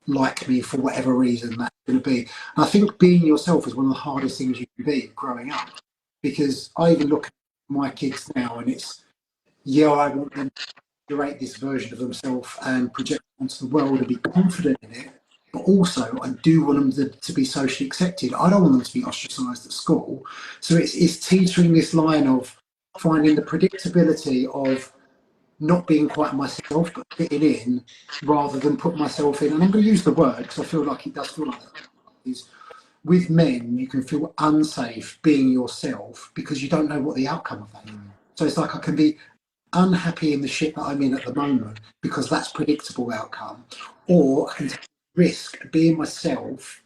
like me for whatever reason that's going to be. And I think being yourself is one of the hardest things you can be growing up. Because I even look at my kids now and it's, yeah, I want them to curate this version of themselves and project onto the world and be confident in it. But also, I do want them to be socially accepted. I don't want them to be ostracised at school. So it's teetering this line of finding the predictability of not being quite myself, but fitting in rather than put myself in. And I'm going to use the word because I feel like it does feel like that. Is with men, you can feel unsafe being yourself because you don't know what the outcome of that is. So it's like I can be unhappy in the shit that I'm in at the moment because that's predictable outcome, or I can take risk being myself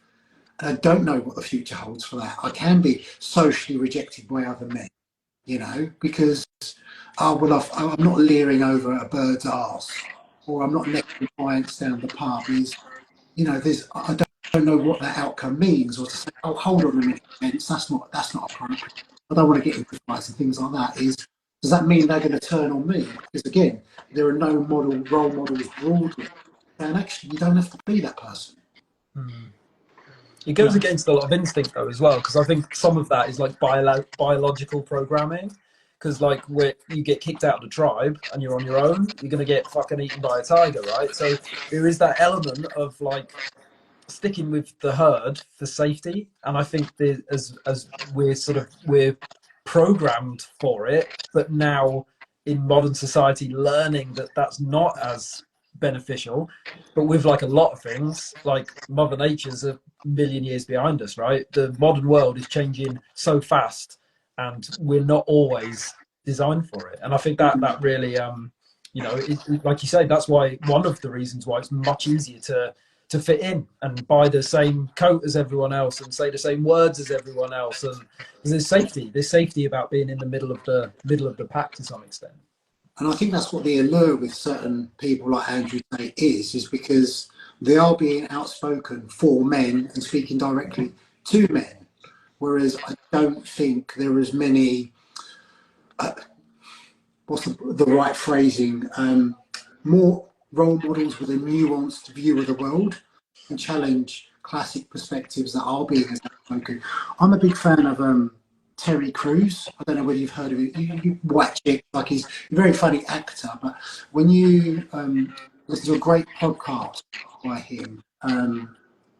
and I don't know what the future holds for that. I can be socially rejected by other men, you know, because I'm not leering over a bird's arse, or I'm not necking clients down the pub. Is, you know, I don't know what that outcome means, or to say, oh, hold on a minute, that's not appropriate. I don't want to get into fights and things like that. Does that mean they're going to turn on me? Because again, there are no role models broadly, and actually, you don't have to be that person. It goes against a lot of instinct though as well, because I think some of that is like biological programming. Because like you get kicked out of the tribe and you're on your own, you're going to get fucking eaten by a tiger, right? So there is that element of like sticking with the herd for safety, and I think as we're programmed for it, but now in modern society learning that that's not as beneficial. But with like a lot of things, like Mother Nature's a million years behind us, right? The modern world is changing so fast and we're not always designed for it. And I think that really you know, like you say, that's why one of the reasons why it's much easier to fit in and buy the same coat as everyone else and say the same words as everyone else. And there's safety about being in the middle of the pack to some extent. And I think that's what the allure with certain people like Andrew Tate is because they are being outspoken for men and speaking directly to men. Whereas I don't think there are as many, what's the right phrasing, more role models with a nuanced view of the world and challenge classic perspectives that are being outspoken. I'm a big fan of Terry Crews. I don't know whether you've heard of it. You watch it, like he's a very funny actor, but when you listen to a great podcast by him on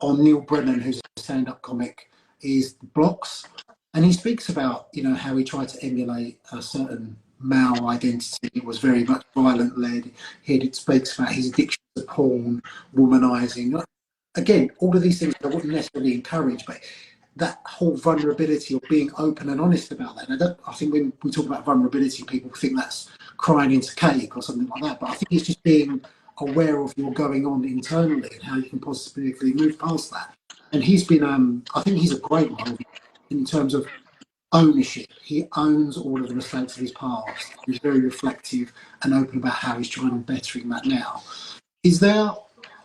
Neil Brennan, who's a stand-up comic, is Blocks, and he speaks about, you know, how he tried to emulate a certain male identity. It was very much violent led. It speaks about his addiction to porn, womanizing. Again, all of these things I wouldn't necessarily encourage, but that whole vulnerability of being open and honest about that. And I think when we talk about vulnerability, people think that's crying into cake or something like that. But I think it's just being aware of what's going on internally and how you can possibly move past that. And he's been, I think he's a great one in terms of ownership. He owns all of the mistakes of his past. He's very reflective and open about how he's trying and bettering that now. Is there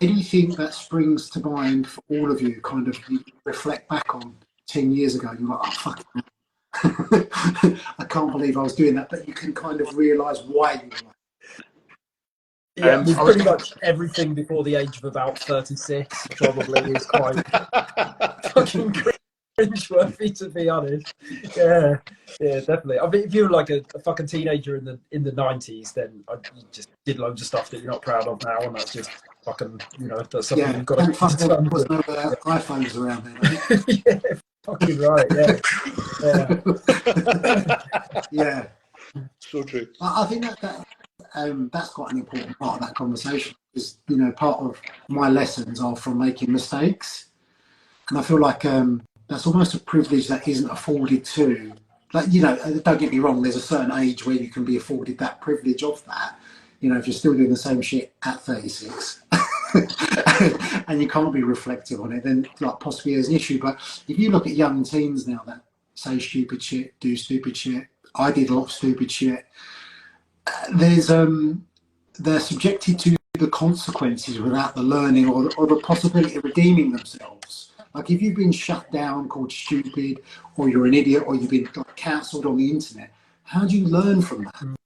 anything that springs to mind for all of you, kind of you reflect back on 10 years ago, you're like, oh, fuck, I can't believe I was doing that, but you can kind of realise why you were like. Yeah, pretty much everything before the age of about 36 probably is quite fucking cringeworthy, to be honest. Yeah, definitely. I mean, if you were like a fucking teenager in the 90s, then you just did loads of stuff that you're not proud of now, and that's just fucking, if that's something Yeah, you've got and to fuck, there determine. was no iPhones around then. Yeah, fucking right. Yeah. Yeah, So true. I think that's quite an important part of that conversation because part of my lessons are from making mistakes, and I feel like that's almost a privilege that isn't afforded to. Like don't get me wrong. There's a certain age where you can be afforded that privilege of that. If you're still doing the same shit at 36. And you can't be reflective on it, then like possibly there's an issue. But if you look at young teens now that say stupid shit, do stupid shit, I did a lot of stupid shit. They're subjected to the consequences without the learning or the possibility of redeeming themselves. Like if you've been shut down, called stupid, or you're an idiot, or you've been cancelled on the internet, how do you learn from that?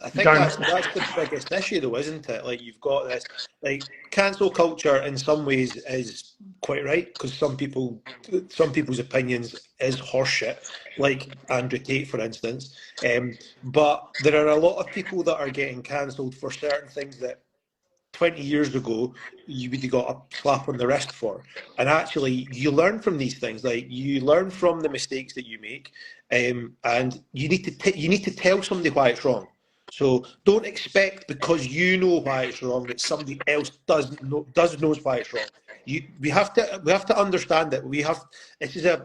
I think that's the biggest issue, though, isn't it? Like you've got this, like cancel culture in some ways is quite right because some people's opinions is horseshit, like Andrew Tate, for instance. But there are a lot of people that are getting cancelled for certain things that 20 years ago you would have got a slap on the wrist for. And actually, you learn from these things. Like you learn from the mistakes that you make, and you need to tell somebody why it's wrong. So don't expect because you know why it's wrong that somebody else knows why it's wrong. We have to understand that we have. This is a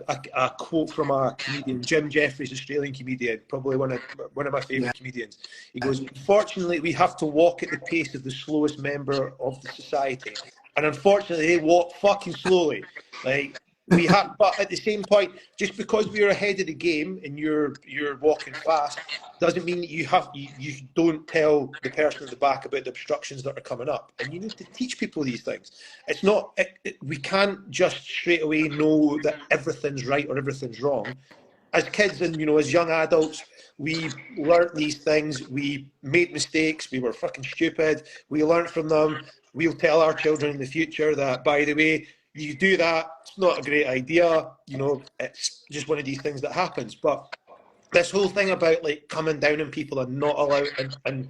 quote from a comedian, Jim Jeffries, Australian comedian, probably one of my favourite comedians. He goes, "Unfortunately, we have to walk at the pace of the slowest member of the society, and unfortunately, they walk fucking slowly. Like we have, but at the same point, just because we are ahead of the game and you're walking fast." Doesn't mean that you don't tell the person at the back about the obstructions that are coming up, and you need to teach people these things. It's not we can't just straight away know that everything's right or everything's wrong. As kids and as young adults, we learnt these things. We made mistakes. We were fucking stupid. We learnt from them. We'll tell our children in the future that, by the way, you do that. It's not a great idea. It's just one of these things that happens. But this whole thing about like coming down on people and not allowing and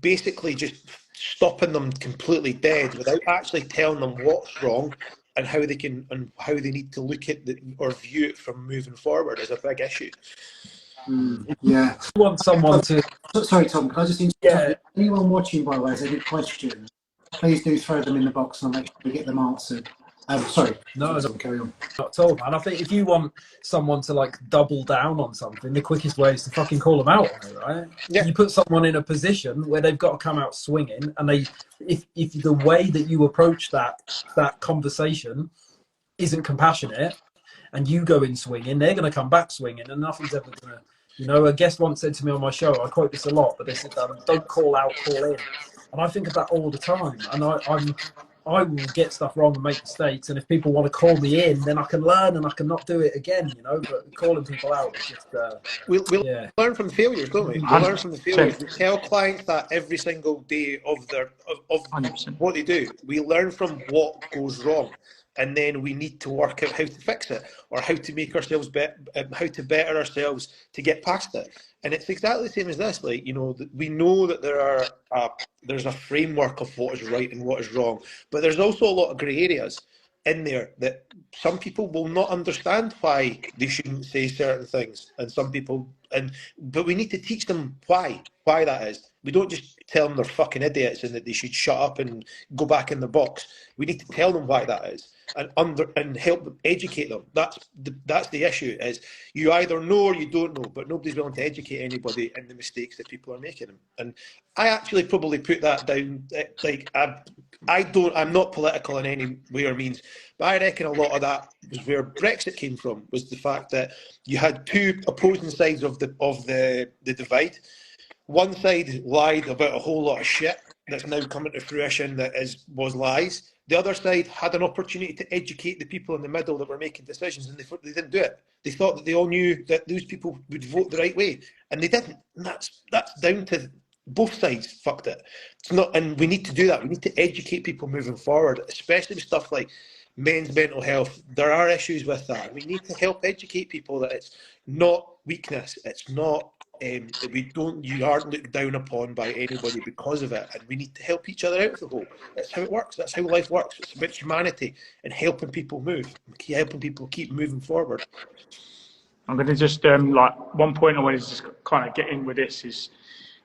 basically just stopping them completely dead without actually telling them what's wrong and how they need to look at or view it from moving forward is a big issue. Yeah. You want someone to. Sorry, Tom. Can I just interrupt? Yeah. Anyone watching, by the way, has any questions? Please do throw them in the box and I'll make sure we get them answered. Sorry. No, carry on. Not at all, man. I think if you want someone to like double down on something, the quickest way is to fucking call them out on it, right? Yeah. You put someone in a position where they've got to come out swinging, and if the way that you approach that conversation isn't compassionate, and you go in swinging, they're going to come back swinging, and nothing's ever going to. A guest once said to me on my show, I quote this a lot, but they said, "Don't call out, call in," and I think of that all the time, and I will get stuff wrong and make mistakes, and if people want to call me in, then I can learn and I can not do it again, But calling people out is just we'll learn from the failures, don't we? We'll learn from the failures. We tell clients that every single day of what they do. We learn from what goes wrong, and then we need to work out how to fix it or how to make ourselves how to better ourselves to get past it. And it's exactly the same as this. Like, we know that there's a framework of what is right and what is wrong, but there's also a lot of grey areas in there that some people will not understand why they shouldn't say certain things, and some people, but we need to teach them why that is. We don't just tell them they're fucking idiots and that they should shut up and go back in the box. We need to tell them why that is and help them, educate them. That's the issue. Is you either know or you don't know, but nobody's willing to educate anybody in the mistakes that people are making. And I actually probably put that down. Like I'm not political in any way or means, but I reckon a lot of that was where Brexit came from. Was the fact that you had two opposing sides of the divide. One side lied about a whole lot of shit that's now coming to fruition that was lies. The other side had an opportunity to educate the people in the middle that were making decisions, and they didn't do it. They thought that they all knew that those people would vote the right way, and they didn't. And that's down to both sides fucked it. It's not, and we need to do that. We need to educate people moving forward, especially with stuff like men's mental health. There are issues with that. We need to help educate people that it's not weakness. It's not that you aren't looked down upon by anybody because of it, and we need to help each other out of the hole. That's how it works. That's how life works. It's about humanity and helping people move, helping people keep moving forward. I'm going to just like one point I wanted to just kind of get in with this is,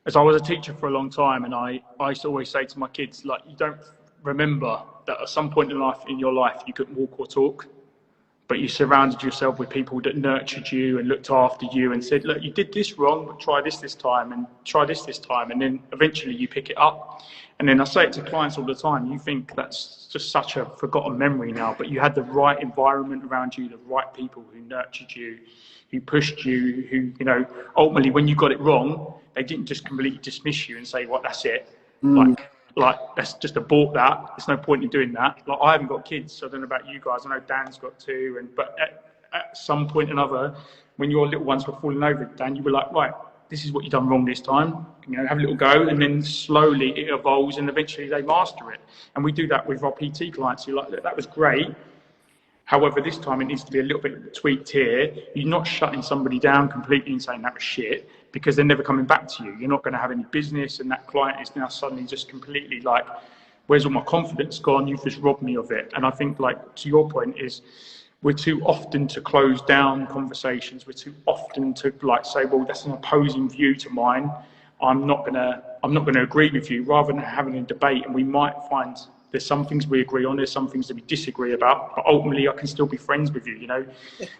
as I was a teacher for a long time, and I used to always say to my kids, like, you don't remember that at some point in your life you couldn't walk or talk, but you surrounded yourself with people that nurtured you and looked after you and said, look, you did this wrong, but try this time and try this time. And then eventually you pick it up. And then I say it to clients all the time, you think that's just such a forgotten memory now, but you had the right environment around you, the right people who nurtured you, who pushed you, who, you know, ultimately when you got it wrong, they didn't just completely dismiss you and say, well, that's it. Like, let's just abort that. There's no point in doing that. Like, I haven't got kids, so I don't know about you guys. I know Dan's got two, but at some point or another, when your little ones were falling over, Dan, you were like, right, this is what you've done wrong this time. You know, have a little go, and then slowly it evolves, and eventually they master it. And we do that with our PT clients. You're like, that was great. However, this time it needs to be a little bit tweaked here. You're not shutting somebody down completely and saying that was shit, because they're never coming back to you. You're not going to have any business, and that client is now suddenly just completely like, where's all my confidence gone? You've just robbed me of it. And I think, like, to your point is, we're too often to close down conversations. We're too often to like say, well, that's an opposing view to mine. I'm not gonna agree with you, rather than having a debate. And we might find there's some things we agree on, there's some things that we disagree about, but ultimately I can still be friends with you, you know.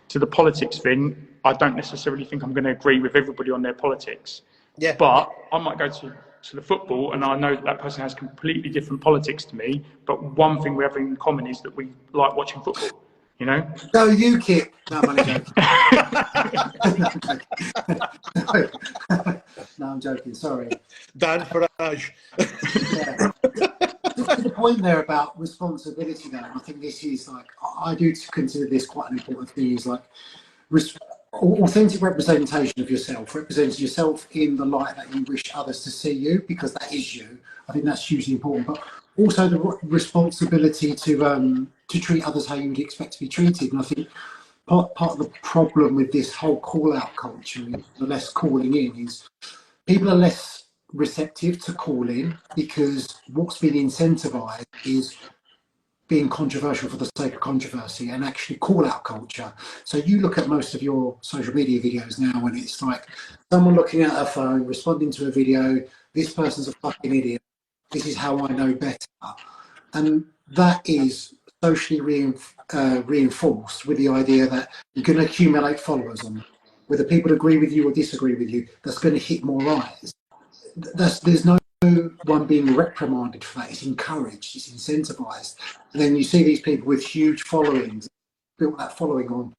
To the politics thing, I don't necessarily think I'm going to agree with everybody on their politics. Yeah. But I might go to the football and I know that person has completely different politics to me, but one thing we have in common is that we like watching football, you know. Go UKIP. No, I'm only joking. No, I'm joking, sorry. Dan Farage. Yeah. To the point there about responsibility, though, I think this is like, I do consider this quite an important thing, is like authentic representation of yourself, representing yourself in the light that you wish others to see you, because that is you. I think that's hugely important, but also the responsibility to treat others how you would expect to be treated. And I think part of the problem with this whole call-out culture, the less calling in, is people are less receptive to call in, because what's been incentivized is being controversial for the sake of controversy and actually call out culture. So you look at most of your social media videos now and it's like someone looking at a phone, responding to a video, this person's a fucking idiot, this is how I know better. And that is socially reinforced with the idea that you're going to accumulate followers on, whether people agree with you or disagree with you, that's going to hit more eyes. There's no one being reprimanded for that. It's encouraged, it's incentivized. And then you see these people with huge followings, built that following on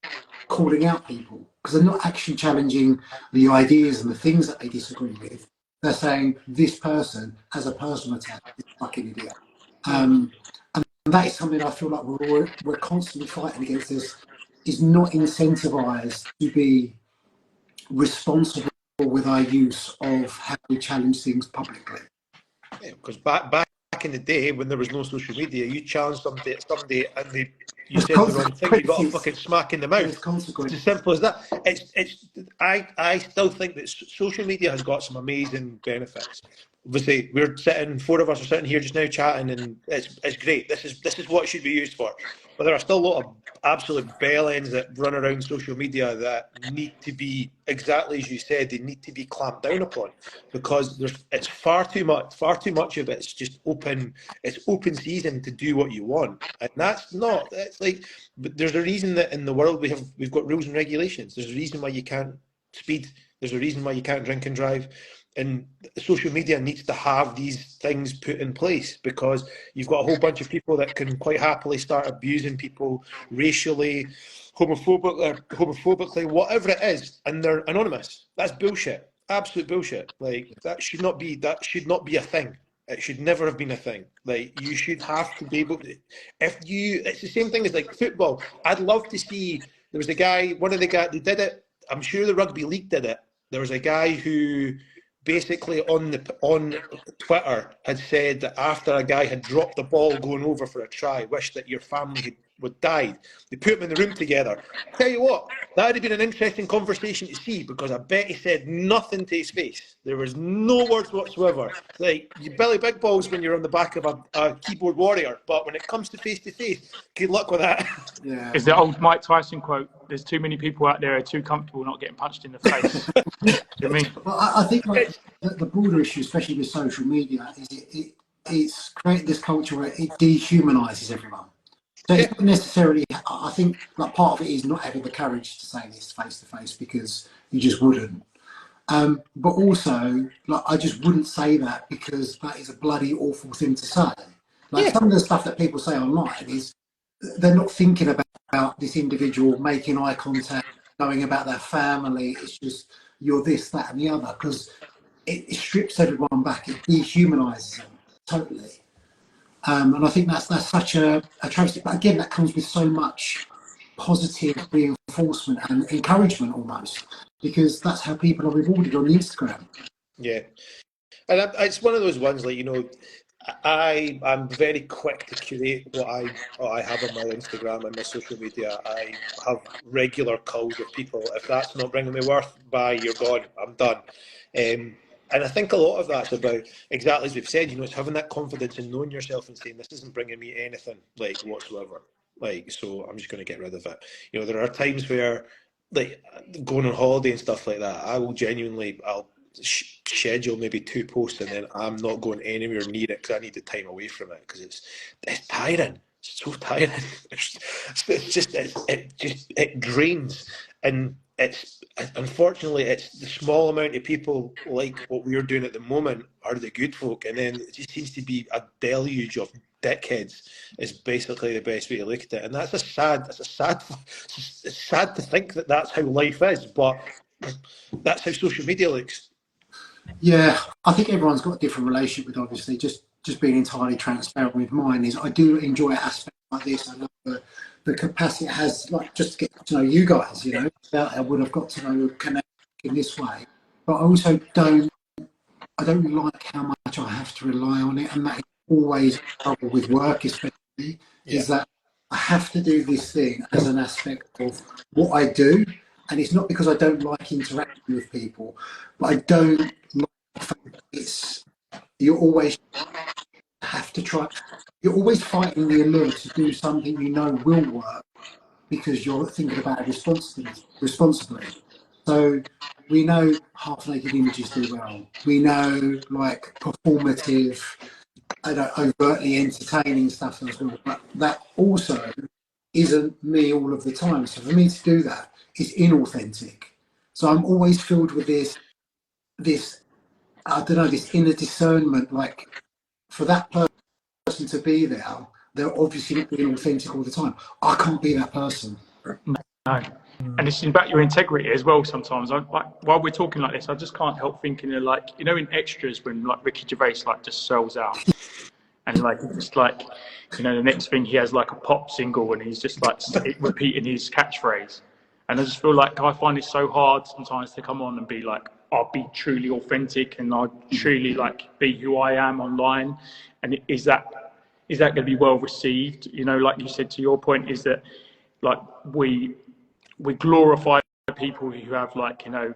calling out people, because they're not actually challenging the ideas and the things that they disagree with. They're saying this person has a personal attack, is a fucking idiot. And that is something I feel like we're constantly fighting against. This is not incentivized to be responsible with our use of how we challenge things publicly. Yeah, because back in the day when there was no social media, you challenged somebody and you said the wrong thing, you got a fucking smack in the mouth. It's as simple as that. I still think that social media has got some amazing benefits. Obviously, four of us are sitting here just now chatting, and it's great. This is what it should be used for. But there are still a lot of absolute bellends that run around social media that need to be, exactly as you said, they need to be clamped down upon, because it's far too much of it's just open season to do what you want. And that's not, it's like, but there's a reason that in the world we've got rules and regulations. There's a reason why you can't speed. There's a reason why you can't drink and drive. And social media needs to have these things put in place, because you've got a whole bunch of people that can quite happily start abusing people racially, homophobically, whatever it is, and they're anonymous. That's bullshit. Absolute bullshit. Like, that should not be a thing. It should never have been a thing. Like, you should have to be able to, it's the same thing as like football. I'd love to see, there was a guy, one of the guys, they did it, I'm sure the Rugby League did it. There was a guy who basically on Twitter had said that after a guy had dropped the ball going over for a try, wished that your family died. They put them in the room together. Tell you what, that would have been an interesting conversation to see, because I bet he said nothing to his face. There was no words whatsoever. Like, you Billy Big Balls when you're on the back of a keyboard warrior, but when it comes to face, good luck with that. Yeah. It's the old Mike Tyson quote: "There's too many people out there who are too comfortable not getting punched in the face." You know what I mean? Well, I think like the broader issue, especially with social media, is it's created this culture where it dehumanises everyone. So it's not necessarily. I think like part of it is not having the courage to say this face to face, because you just wouldn't. But also, like, I just wouldn't say that because that is a bloody awful thing to say. Like, some of the stuff that people say online is they're not thinking about this individual making eye contact, knowing about their family. It's just you're this, that, and the other, because it strips everyone back. It dehumanises them totally. And I think that's such a travesty. But again, that comes with so much positive reinforcement and encouragement almost, because that's how people are rewarded on Instagram. Yeah. And it's one of those ones, like, you know, I'm very quick to curate what I have on my Instagram and my social media. I have regular calls with people. If that's not bringing me worth, bye, you're gone, I'm done. And I think a lot of that's about, exactly as we've said, you know, it's having that confidence in knowing yourself and saying, this isn't bringing me anything, like, whatsoever. Like, so I'm just going to get rid of it. You know, there are times where, like, going on holiday and stuff like that, I'll schedule maybe 2 posts, and then I'm not going anywhere near it because I need the time away from it, because it's tiring. It's so tiring. It drains, and unfortunately it's the small amount of people like what we're doing at the moment are the good folk, and then it just seems to be a deluge of dickheads is basically the best way to look at it. And it's sad to think that that's how life is, but that's how social media looks. Yeah, I think everyone's got a different relationship with, obviously. Just being entirely transparent with mine is I do enjoy aspects like this. I love the capacity it has, like, just to get to know you guys, you know. I would have got to know connect in this way. But I also don't like how much I have to rely on it, and that is always trouble with work, especially, is that I have to do this thing as an aspect of what I do. And it's not because I don't like interacting with people, but I don't like you always have to try. You're always fighting the allure to do something you know will work, because you're thinking about it responsibly. So we know half-naked images do well. We know, like, performative, overtly entertaining stuff does well. But that also isn't me all of the time. So for me to do that is inauthentic. So I'm always filled with this I don't know, this inner discernment. Like, for that person to be there, they're obviously not being authentic all the time. I can't be that person. No. And it's about your integrity as well. Sometimes, while we're talking like this, I just can't help thinking of, like, you know, in Extras when, like, Ricky Gervais, like, just sells out, and, like, it's like, you know, the next thing he has, like, a pop single, and he's just, like, repeating his catchphrase. And I just feel like I find it so hard sometimes to come on and be like, I'll be truly authentic, and I'll truly, like, be who I am online. And is that going to be well received? You know, like you said, to your point, is that, like, we glorify people who have, like, you know,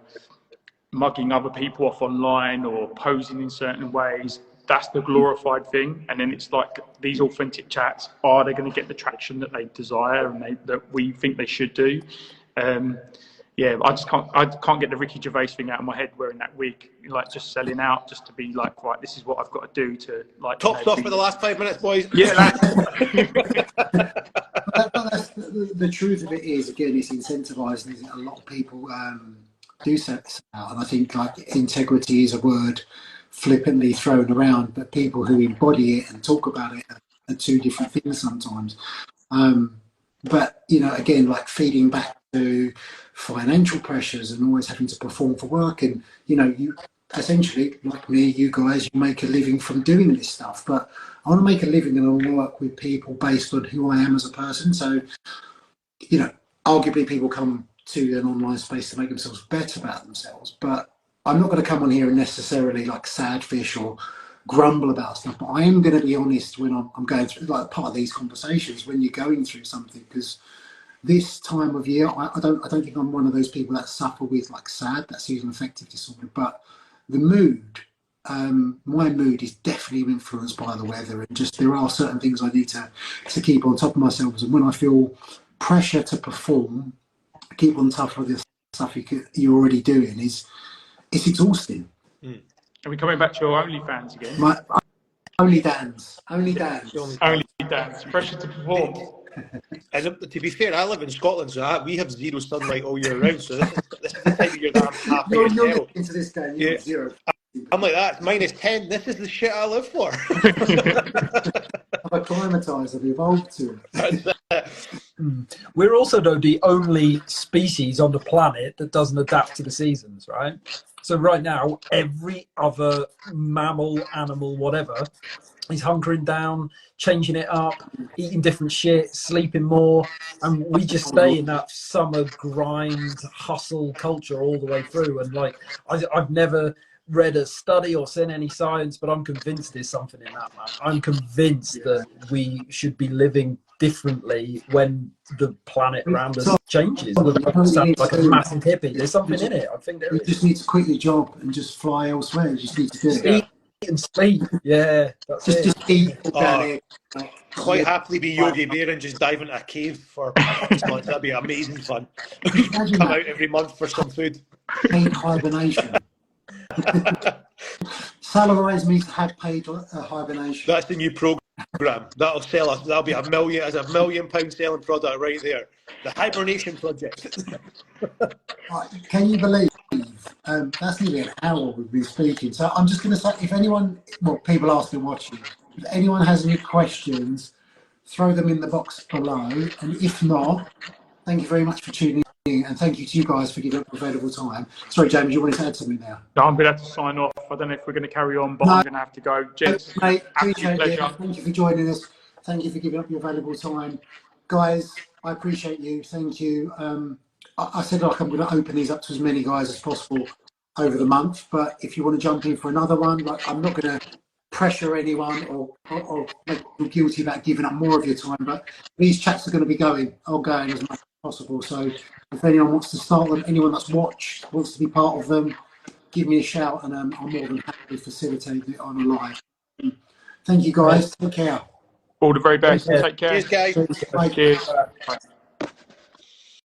mugging other people off online or posing in certain ways. That's the glorified thing. And then it's like, these authentic chats, are they going to get the traction that they desire and that we think they should do? Yeah, I can't get the Ricky Gervais thing out of my head, wearing that wig, like, just selling out, just to be like, right, this is what I've got to do to, like, top stuff for the last 5 minutes, boys. Yeah, That's the truth of it is, again, it's incentivising. A lot of people do set this out, and I think, like, integrity is a word flippantly thrown around, but people who embody it and talk about it are two different things sometimes. But, you know, again, like, feeding back to financial pressures and always having to perform for work, and, you know, you essentially, like me, you guys, you make a living from doing this stuff. But I want to make a living and I want to work with people based on who I am as a person. So, you know, arguably people come to an online space to make themselves better about themselves, but I'm not going to come on here and necessarily, like, sad fish or grumble about stuff, but I am going to be honest when I'm going through, like, part of these conversations when you're going through something, because this time of year, I don't think I'm one of those people that suffer with like SAD, that seasonal affective disorder, but the mood, my mood is definitely influenced by the weather, and just there are certain things I need to keep on top of myself. And when I feel pressure to perform, keep on top of the stuff you're already doing, it's exhausting. Are we coming back to your OnlyFans again? Only dance. Only dance. Pressure to perform. And to be fair, I live in Scotland, so we have zero sunlight all year round. So this is the time of year that I'm happy as hell. You're into this game. Yeah. Zero. I'm like that. -10. This is the shit I live for. I've acclimatised. I've evolved to it. We're also, though, the only species on the planet that doesn't adapt to the seasons, right? So right now, every other mammal, animal, whatever, is hunkering down, changing it up, eating different shit, sleeping more, and we just stay in that summer grind, hustle culture all the way through. And like, I've never read a study or seen any science, but I'm convinced there's something in that, man. I'm convinced that we should be living differently when the planet around us changes. Sounds like a massive hippie. There's something in it. I think there is. You just need to quit your job and just fly elsewhere. You just need to do it. Eat and sleep. Yeah, that's it. Just eat down here. Quite happily be Yogi Bear and just dive into a cave for 6 months. That'd be amazing fun. Come out every month for some food. Paid hibernation. Salarise me to have paid hibernation. That's the new programme. That'll sell us. That'll be £1 million as £1 million selling product right there. The hibernation project. Right, can you believe that's nearly an hour we've been speaking? So I'm just going to say, if anyone, well, people asking watching, if anyone has any questions, throw them in the box below. And if not, thank you very much for tuning in, and thank you to you guys for giving up your valuable time. Sorry, James, you wanted to add something now? No, I'm going to have to sign off. I don't know if we're going to carry on, but I'm going to have to go. Gents, mate, absolute pleasure. Thank you for joining us. Thank you for giving up your valuable time. Guys, I appreciate you. Thank you. I said, like, I'm going to open these up to as many guys as possible over the month, but if you want to jump in for another one, like, I'm not going to pressure anyone or make you guilty about giving up more of your time, but these chats are going to be ongoing as much as possible. So if anyone wants to start them, anyone that's watched wants to be part of them, give me a shout, and I'm more than happy to facilitate it on a live. Thank you, guys. Take care. All the very best. Take care. Cheers, guys. Bye. Cheers. Bye.